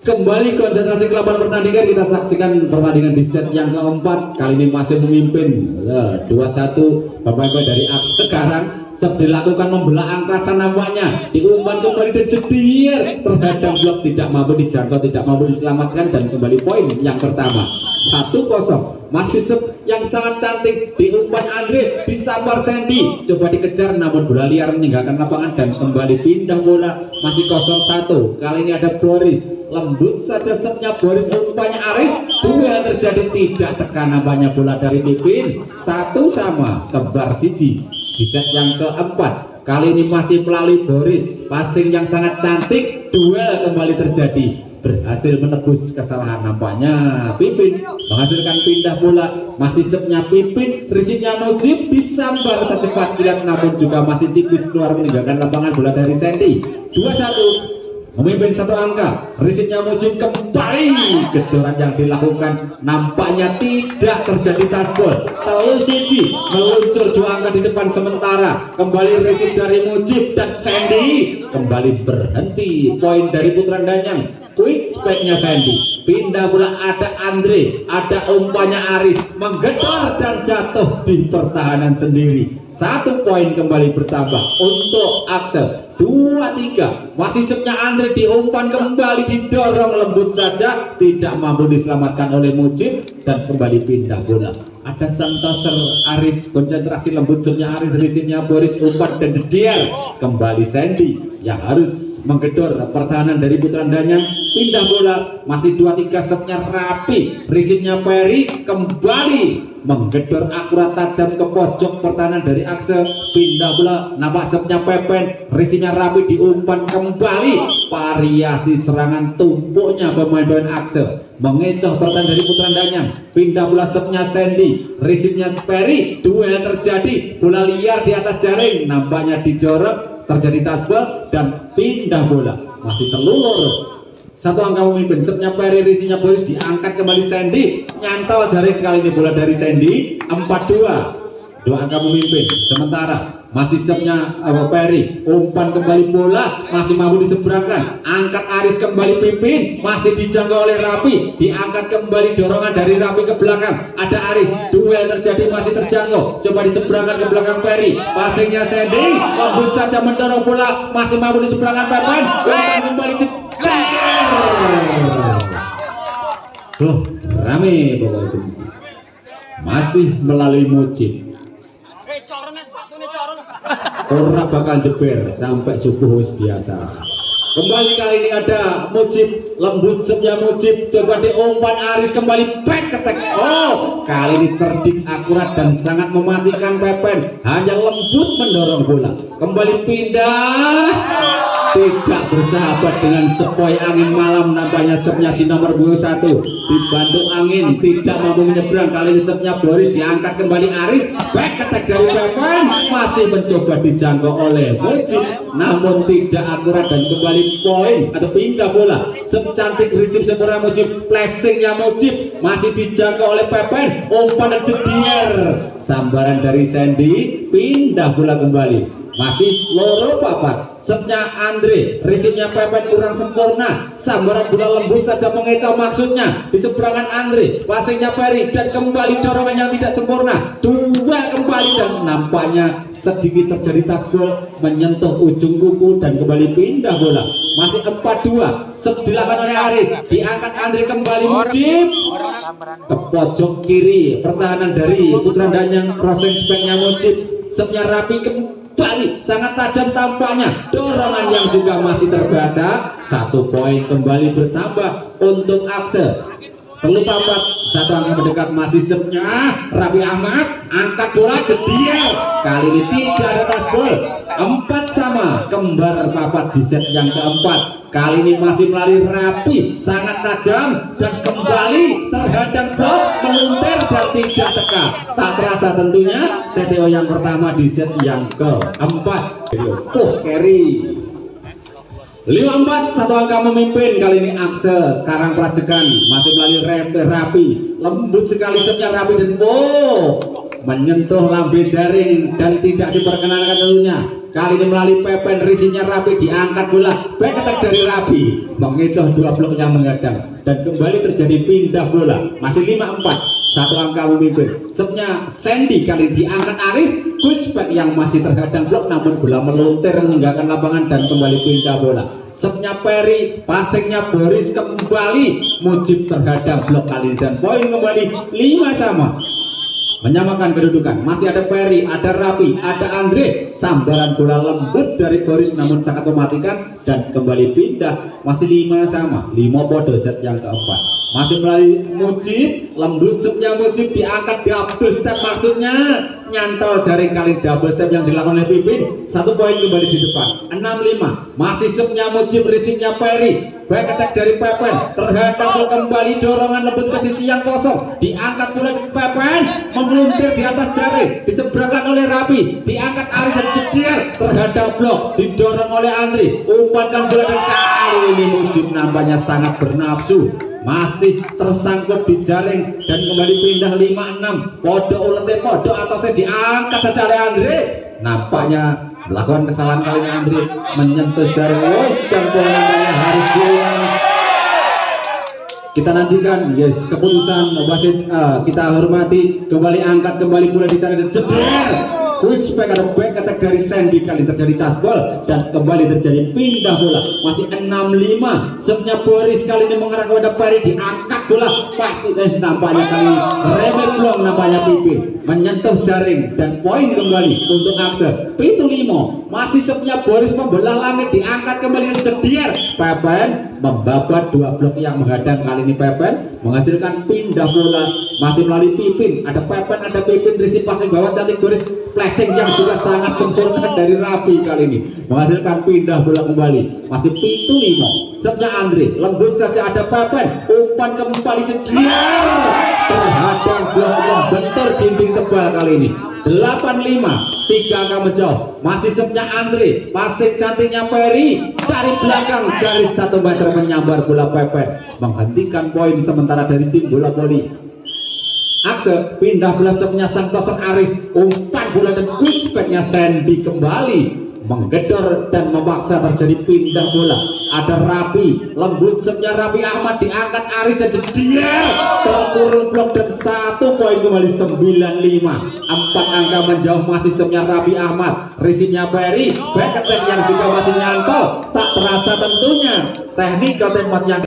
kembali konsentrasi ke lapangan pertandingan. Kita saksikan pertandingan di set yang keempat. Kali ini masih memimpin 2-1 pemain dari Akse. Sekarang dilakukan membelah angkasa nampaknya, diumpan kembali dan jedir terhadap blok, tidak mampu dijangkau, tidak mampu diselamatkan dan kembali poin yang pertama 1-0. Masih yang sangat cantik diumpan Andre, disambar Sandy, coba dikejar namun bola liar meninggalkan lapangan dan kembali pindah bola. Masih 0-1. Kali ini ada Boris, lembut saja setnya Boris, umpannya Aris, duel terjadi, tidak tekan nampaknya bola dari Pipin. 1-1 kembar siji di set yang keempat. Kali ini masih melalui Boris, passing yang sangat cantik, duel kembali terjadi, berhasil menebus kesalahan nampaknya Pipin, menghasilkan pindah bola. Masih setnya Pipin, risipnya Mujib, disambar secepat kilat namun juga masih tipis keluar meninggalkan lapangan bola dari Sandy. 2-1 memimpin 1 angka. Risipnya Mujib kembali, gedoran yang dilakukan nampaknya tidak terjadi tasbol. Telu siji meluncur 2 angka di depan, sementara kembali risip dari Mujib dan Sandy kembali berhenti. Poin dari Putra Danyang. Quick speknya Sandy, pindah bola ada Andre, ada umpannya Aris, menggedor dan jatuh di pertahanan sendiri. 1 poin kembali bertambah untuk Akse. 2-3 masih setnya Andre, diumpan kembali, didorong lembut saja, tidak mampu diselamatkan oleh Mujib dan kembali pindah bola. Ada Santoser Aris, konsentrasi lembut setnya Aris, risipnya Boris, umpan dan jedier kembali Sandy yang harus menggedor pertahanan dari Putra Danyang. Pindah bola masih 2-3 setnya Rapi, risipnya Peri, kembali menggedor akurat tajam ke pojok pertahanan dari Akse. Pindah bola nampak setnya Pepen, risipnya Rapi, diumpan kembali, variasi serangan tumpuknya pemain-pemain Akse mengecoh pertahanan dari Putra Danyang. Pindah bola setnya Sandy, risipnya Peri, duel terjadi, bola liar di atas jaring, nampaknya didorong, terjadi tasbol dan pindah bola. Masih terlulur 1 angka memimpin. Setnya Peri, risinya Boris, diangkat kembali Sandy, nyantol jaring kali ini bola dari Sandy. 4-2, 2 angka memimpin. Sementara masih sernya Peri, umpan kembali bola, masih mampu diseberangkan, angkat Aris kembali Pipin, masih dijangkau oleh Rapi, diangkat kembali dorongan dari Rapi ke belakang, ada Aris, duel terjadi masih terjangkau, coba diseberangkan ke belakang Peri, passingnya Sandy, lembut saja mendorong bola, masih mampu diseberangkan Pepen, umpan kembali cecer. Tuh, rame pokoknya. Masih melalui Mujib. Ora bakal jeber sampai subuh wis biasa. Kembali kali ini ada Mujib, lembut sepnya Mujib, coba diumpan Aris kembali back attack. Oh, kali ini cerdik, akurat dan sangat mematikan Pepen. Hanya lembut mendorong bola. Kembali pindah. Tidak bersahabat dengan sepoi angin malam, nampaknya sepnya si nomor 21 dibantu angin, tidak mampu menyeberang. Kali ini sepnya Boris, diangkat kembali Aris, back attack dari Pepen, masih mencoba dijangkau oleh Mujib, namun tidak akurat dan kembali poin atau pindah bola. Secantik receive sempurna Mujib, flashingnya Mujib masih dijangkau oleh Pepen, umpan dan jedier, sambaran dari Sandy, pindah bola kembali. Masih loro papat, setnya Andre, receive-nya Pepen kurang sempurna, sambaran bola lembut saja mengecoh maksudnya, di seberangan Andre, passingnya Peri, dan kembali dorongan yang tidak sempurna, dua kembali dan nampaknya sedikit terjadi tasbol menyentuh ujung kuku dan kembali pindah bola. Masih 4-2, dilakukan oleh Aris, diangkat Andre kembali Mujib ke pojok kiri, pertahanan dari Putra Danyang, crossing speknya Mujib, setnya Rapi kembali sangat tajam tampaknya, dorongan yang juga masih terbaca. 1 poin kembali bertambah untuk Axel. Perlu papat, 1 angka mendekat, masih sepnya Rapi Ahmad, angkat bola jediel, kali ini tidak ada tasbol. 4 sama, kembar papat di set yang keempat. Kali ini masih melalui Rapi, sangat tajam dan kembali terhadang blok, melunter dan tidak teka. Tak terasa tentunya TTO yang pertama di set yang keempat. Carry 5-4, 1 angka memimpin. Kali ini Axel Karang Prajegan masih melalui Rapi, lembut sekali setnya Rapi dan menyentuh lambe jaring dan tidak diperkenankan tentunya. Kali ini melalui Pepen, risinya Rapi, diangkat bola, back attack dari Rapi, mengecoh 2 blok yang menghadang dan kembali terjadi pindah bola. Masih 5-4, 1 angka memimpin. Setnya Sandy, kali diangkat Aris, quick back yang masih terhadang blok, namun bola melontar meninggalkan lapangan dan kembali pindah bola. Setnya Peri, passingnya Boris kembali, Mujib terhadang blok kali ini dan poin kembali 5 sama. Menyamakan kedudukan, masih ada Peri, ada Rapi, ada Andre, sambaran bola lembut dari Boris namun sangat mematikan dan kembali pindah. Masih 5 sama, 5 podo set yang keempat. Masih melalui Mujib, lembut setnya Mujib, diangkat double step, maksudnya nyantol jaring, kali double step yang dilakukan oleh Pipin. 1 poin kembali di depan, 6-5. Masih setnya Mujib, risinya Peri, back attack dari Pepen, terhadap kembali dorongan lembut ke sisi yang kosong, diangkat bola Pepen, meluntir di atas jaring, diseberangkan oleh Rapi, diangkat Ari dan jedier terhadap blok, didorong oleh Andri, umpankan bola dan kali ini Mujib nampaknya sangat bernafsu, masih tersangkut di jaring dan kembali pindah 5-6. Podo ulete, podo atasnya diangkat saja oleh Andre, nampaknya melakukan kesalahan kali ini. Andre menyentuh jaring, jangkau namanya harus diulang. Kita nantikan keputusan wasit, kita hormati. Kembali angkat kembali bola di sana dan jeder, quick back atau back attack dari Sandy, kali terjadi tasbol dan kembali terjadi pindah bola. Masih 6-5, setnya Boris kali ini mengarah kepada Peri, diangkat bola pasti nampaknya kali remeh blong, nampaknya Pipin menyentuh jaring dan poin kembali untuk Axel. 7-5, masih setnya Boris membelah langit, diangkat kembali dan jedier, Pepen membabat 2 blok yang menghadang. Kali ini Pepen menghasilkan pindah bola, masih melalui Pipin, ada Pepen, ada Pipin, receive passing bawah cantik Boris, flashing yang juga sangat sempurna dari Rapi, kali ini menghasilkan pindah bola kembali. Masih 7-5, setnya Andre, lembut saja ada Pepen, umpan kembali jedier, terhadang blok membentur dinding tebal. Kali ini 8-5, 3 angka menjauh, masih setnya Andre, passing cantiknya Peri dari belakang garis 1 meter menyambar bola Pepen, menghentikan poin sementara dari tim bola voli. Akse pindah bola sepnya Santosan Aris, umpan bola dan quick speknya Sandy kembali menggedor dan memaksa terjadi pindah bola. Ada Rapi, lembut sepnya Rapi Ahmad diangkat Aris dan jedier terkurung blok dan 1 poin kembali 95. 4 angka menjauh masih sepnya Rapi Ahmad, risipnya Ferry, back attack yang juga masih nyantol, tak terasa tentunya teknik tembak yang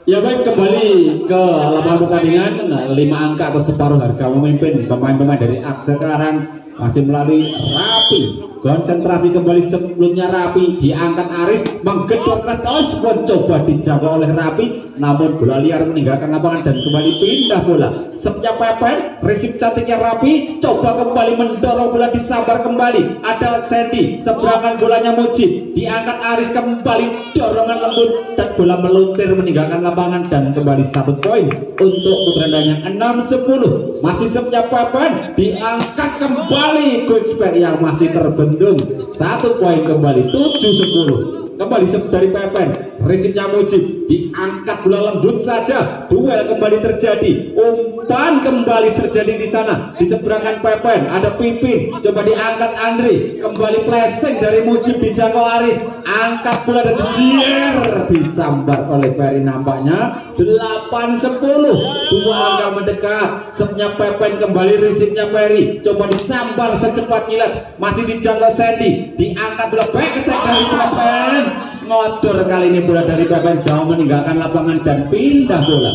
ya baik, kembali ke lapangan pertandingan. 5 angka atau separuh harga memimpin pemain-pemain dari Akse sekarang masih melalui Rapi. Konsentrasi kembali sebelumnya Rapi, diangkat Aris, menggedor keras, mencoba dijaga oleh Rapi, namun bola liar meninggalkan lapangan dan kembali pindah bola. Sepnya Pepen, resip cantiknya Rapi, coba kembali mendorong bola, disambar kembali. Ada Sandy, seberangan bolanya Mujib, diangkat Aris kembali, dorongan lembut dan bola meluntir meninggalkan lapangan dan kembali 1 poin untuk Putra Danyang. 6-10, masih sepnya Pepen, diangkat kembali quick spec yang masih terbendung, 1 poin kembali 7-10. Kembali dari Pepen, resipnya Mujib, diangkat bola lembut saja, duel kembali terjadi, umpan kembali terjadi di sana di seberangan Pepen. Ada Pipin, coba diangkat Andri, kembali flashing dari Mujib, dijangkau Aris, angkat bola dan jedier disambar oleh Ferry. Nampaknya 8-10, 2 angka mendekat. Sepnya Pepen kembali, risipnya Ferry, coba disambar secepat kilat, masih dijangkau Sandy, diangkat bola back attack dari Pepen, ngotor kali ini bola dari Pepen jauh meninggalkan lapangan dan pindah bola.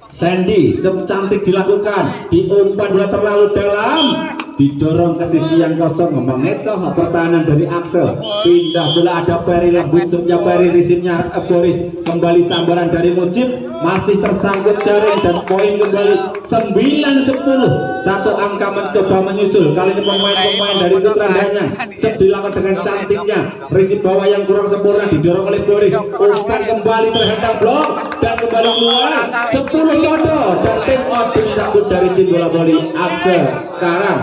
Sandy secantik dilakukan, diumpan bola terlalu dalam, didorong ke sisi yang kosong, mengecoh pertahanan dari Akse. Pindah bola, ada Ferry, lembut sepnya Ferry, risipnya Boris, kembali sambaran dari Mujib, masih tersangkut jaring dan poin kembali 9-10. 1 angka mencoba menyusul, kali ini pemain-pemain dari Putra Danyang dilakukan dengan cantiknya, risip bawah yang kurang sempurna didorong oleh Boris, umpan kembali terhentak blok dan kembali keluar 10 kodo dan tim out diminta dari tim bola voli Akse sekarang.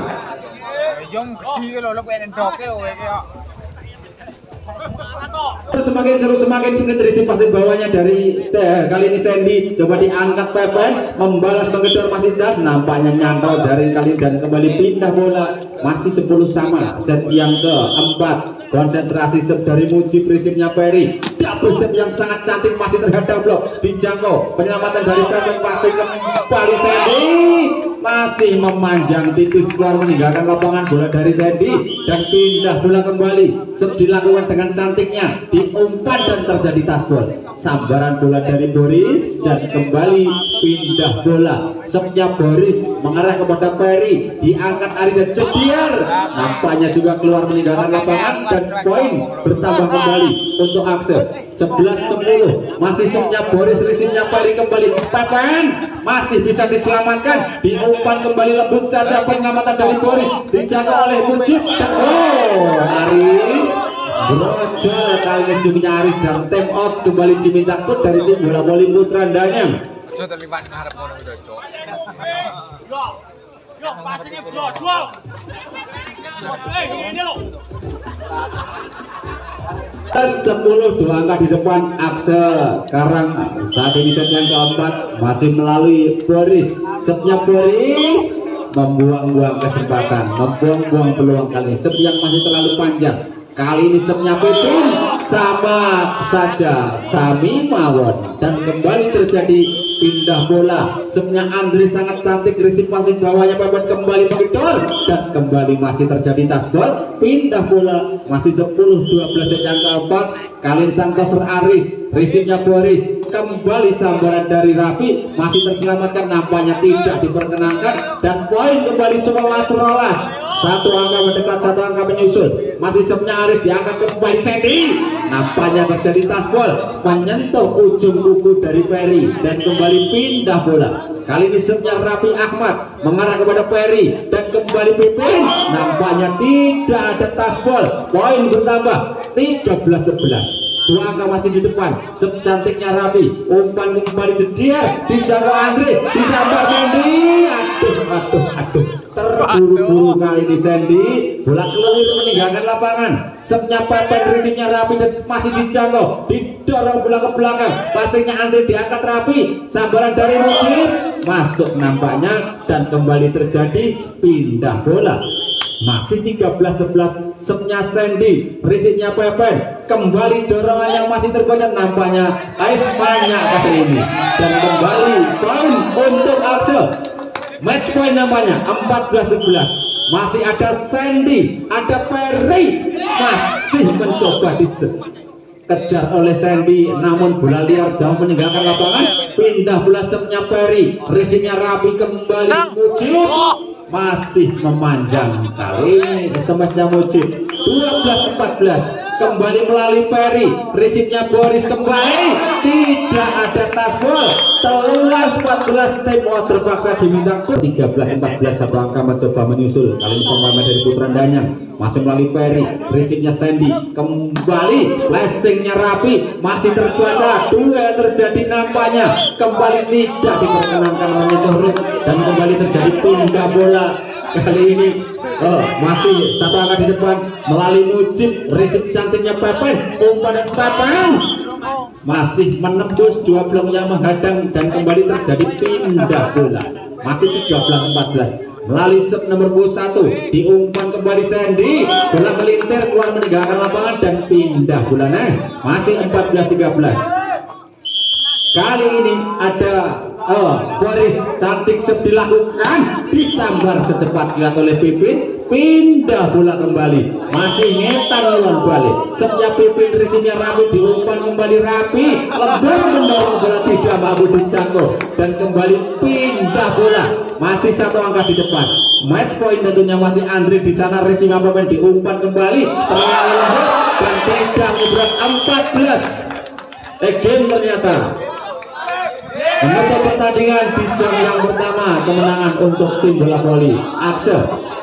Semakin seru, semakin sulit, risip pasir bawahnya dari kali ini Sandy, coba diangkat Pepen, membalas menggedor masih dah, nampaknya nyantol jaring kali dan kembali pindah bola. Masih 10 sama, set yang keempat. Konsentrasi set dari Mujib, risipnya Ferry, double step yang sangat cantik, masih terhadap blok, dijangkau, penyelamatan dari Pepen, passing kembali Sandy, masih memanjang tipis keluar meninggalkan lapangan bola dari Sandy dan pindah bola kembali. Set dilakukan dengan cantiknya, diumpan dan terjadi tasbol, sambaran bola dari Boris dan kembali pindah bola. Sepnya Boris mengarah kepada Ferry, diangkat Ari dan jedier, nampaknya juga keluar meninggalkan lapangan dan poin bertambah kembali untuk Akse. 11-10, masih sepnya Boris, risipnya Ferry kembali. Pepen masih bisa diselamatkan, diumpan kembali lembut saja, penyelamatan dari Boris, dijangkau oleh Mujib dan Aris brojol kali ini jumnya Aris dan time out kembali diminta put dari tim bola voli Putra Danyang. Sepuluh, 2 angka di depan Akse sekarang. Saat ini set yang keempat masih melalui Boris, setnya Boris membuang-buang kesempatan, membuang-buang peluang kali. Set yang masih terlalu panjang. Kali ini sepnya Pipin sama saja Sami Mawon dan kembali terjadi pindah bola. Sepnya Andri sangat cantik, risip pasir bawahnya Pepen kembali menggedor dan kembali masih terjadi tasbol. Pindah bola masih 10-12 set yang keempat. Kali ini sang toser Aris, risipnya Boris, kembali sambaran dari Rapi, masih terselamatkan, nampaknya tidak diperkenankan dan poin kembali 11-11. 1 angka mendekat, 1 angka menyusul. Masih sepnya Aris, diangkat kembali Sandy, nampaknya terjadi tasbol, menyentuh ujung kuku dari Ferry dan kembali pindah bola. Kali ini sepnya Rapi Ahmad mengarah kepada Ferry dan kembali Pipin, nampaknya tidak ada tasbol, poin bertambah 13-11. 2 angka masih di depan. Sep cantiknya Rapi, umpan kembali jedier, dijangkau Andre, disambar Sandy, aduh terburu-buru kali ini Sandy, bola keluar meninggalkan lapangan. Setnya Pepen, risingnya rapi dan masih dijangkau, didorong bola ke belakang, passingnya Andre diangkat rapi, sambaran dari Mujib masuk nampaknya dan kembali terjadi pindah bola. Masih 13-11, setnya Sandy, risingnya Pepen, kembali dorongan yang masih terbaca nampaknya Ais banyak kali ini dan kembali poin untuk Axel. Match point namanya 14-11. Masih ada Sandy, ada Perry, masih mencoba dikejar oleh Sandy, namun bola liar jauh meninggalkan lapangan. Pindah bola setnya Perry, risingnya rapi kembali Mujib, masih memanjang kali ini SMS-nya Mujib. 12-14 kembali melalui Perry, risingnya Boris kembali, tidak ada tasbol. 13-14 tim terpaksa diminta 13-14. satu angka mencoba menyusul kali ini pemain dari Putra Danyang, masih melalui Perry, risingnya Sandy kembali, flashingnya rapi, masih terbaca, dua terjadi nampaknya, kembali tidak diperkenankan menyentuh ring dan kembali terjadi pindah bola. Kali ini masih satu angka di depan melalui Mujib, rising cantiknya Pepen, umpan Pepen masih menembus dua blok yang menghadang dan kembali terjadi pindah bola. Masih 13-14 melalui set nomor 21, diumpan kembali Sandy, bola melintir keluar meninggalkan lapangan dan pindah bola. Masih 14-13. Kali ini ada Boris cantik dilakukan, disambar secepat kilat oleh Pipin, pindah bola kembali, masih ngetan lawan balik. Setnya Pipin, risingnya rapi, diumpan kembali rapi, lembut mendorong bola tidak mampu dijangkau dan kembali pindah bola. Masih satu angka di depan. Match point tentunya masih Andre di sana, rising pemain diumpan kembali, terlalu lembut dan tidak berat. 14. Game ternyata menutup pertandingan di jam yang pertama, kemenangan untuk tim bola voli Axel.